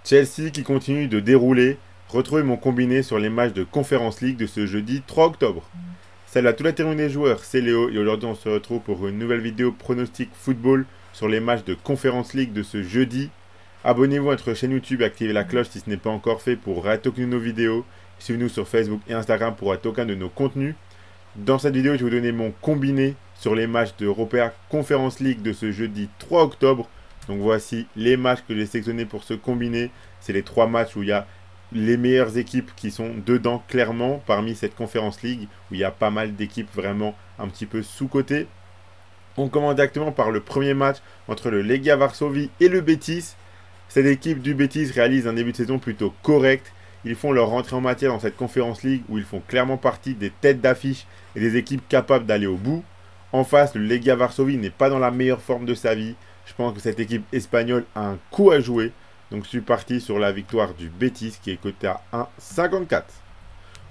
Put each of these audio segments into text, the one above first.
Chelsea qui continue de dérouler. Retrouvez mon combiné sur les matchs de Conference League de ce jeudi 3 octobre. Salut à tous les terrains des joueurs, c'est Léo et aujourd'hui on se retrouve pour une nouvelle vidéo pronostic football sur les matchs de Conference League de ce jeudi. Abonnez-vous à notre chaîne YouTube et activez la cloche si ce n'est pas encore fait pour rater aucune de nos vidéos. Suivez-nous sur Facebook et Instagram pour rater aucun de nos contenus. Dans cette vidéo, je vais vous donner mon combiné sur les matchs de Europa Conference League de ce jeudi 3 octobre. Donc voici les matchs que j'ai sélectionnés pour ce combiné. C'est les 3 matchs où il y a les meilleures équipes qui sont dedans clairement parmi cette Conference League où il y a pas mal d'équipes vraiment un petit peu sous-cotées. On commence directement par le premier match entre le Legia Varsovie et le Betis. Cette équipe du Betis réalise un début de saison plutôt correct. Ils font leur rentrée en matière dans cette Conference League où ils font clairement partie des têtes d'affiche et des équipes capables d'aller au bout. En face, le Legia Varsovie n'est pas dans la meilleure forme de sa vie. Je pense que cette équipe espagnole a un coup à jouer. Donc je suis parti sur la victoire du Betis qui est coté à 1,54.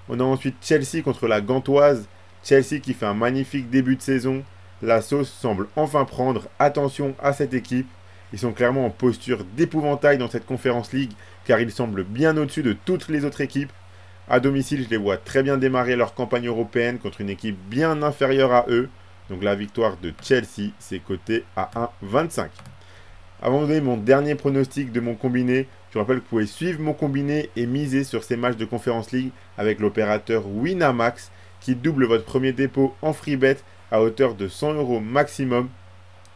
On a ensuite Chelsea contre la Gantoise. Chelsea qui fait un magnifique début de saison. La sauce semble enfin prendre. Attention à cette équipe. Ils sont clairement en posture d'épouvantail dans cette Conference League car ils semblent bien au-dessus de toutes les autres équipes. À domicile, je les vois très bien démarrer leur campagne européenne contre une équipe bien inférieure à eux. Donc la victoire de Chelsea, c'est coté à 1,25. Avant de donner mon dernier pronostic de mon combiné, je vous rappelle que vous pouvez suivre mon combiné et miser sur ces matchs de Conference League avec l'opérateur Winamax qui double votre premier dépôt en freebet à hauteur de 100 € maximum.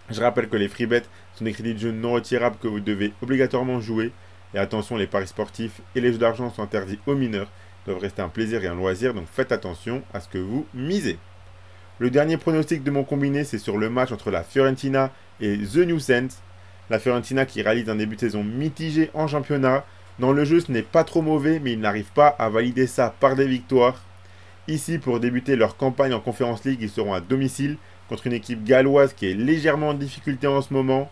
Je rappelle que les freebets sont des crédits de jeu non retirables que vous devez obligatoirement jouer. Et attention, les paris sportifs et les jeux d'argent sont interdits aux mineurs. Ils doivent rester un plaisir et un loisir, donc faites attention à ce que vous misez. Le dernier pronostic de mon combiné, c'est sur le match entre la Fiorentina et The New Saints. La Fiorentina qui réalise un début de saison mitigé en championnat. Dans le jeu, ce n'est pas trop mauvais, mais ils n'arrivent pas à valider ça par des victoires. Ici, pour débuter leur campagne en Conference League, ils seront à domicile contre une équipe galloise qui est légèrement en difficulté en ce moment.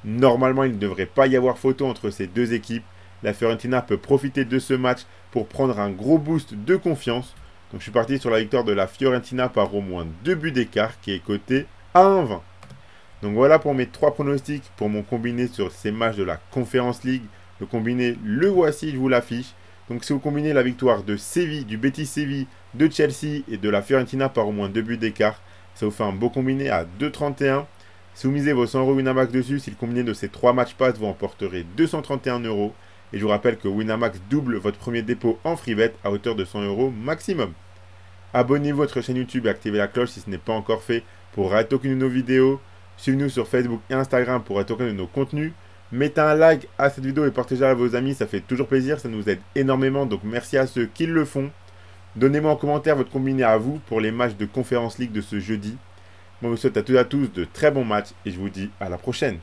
Normalement, il ne devrait pas y avoir photo entre ces deux équipes. La Fiorentina peut profiter de ce match pour prendre un gros boost de confiance. Donc je suis parti sur la victoire de la Fiorentina par au moins 2 buts d'écart qui est coté à 1,20. Donc voilà pour mes 3 pronostics pour mon combiné sur ces matchs de la Conference League. Le combiné, le voici, je vous l'affiche. Donc si vous combinez la victoire de Séville, du Betis Séville, de Chelsea et de la Fiorentina par au moins 2 buts d'écart, ça vous fait un beau combiné à 2,31. Si vous misez vos 100 € Winamax dessus, si le combiné de ces 3 matchs passe, vous emporterez 231 €. Et je vous rappelle que Winamax double votre premier dépôt en freebet à hauteur de 100 € maximum. Abonnez-vous à notre chaîne YouTube et activez la cloche si ce n'est pas encore fait pour rater aucune de nos vidéos. Suivez-nous sur Facebook et Instagram pour rater aucun de nos contenus. Mettez un like à cette vidéo et partagez-la à vos amis, ça fait toujours plaisir, ça nous aide énormément, donc merci à ceux qui le font. Donnez-moi en commentaire votre combiné à vous pour les matchs de Conference League de ce jeudi. Moi, je vous souhaite à toutes et à tous de très bons matchs et je vous dis à la prochaine.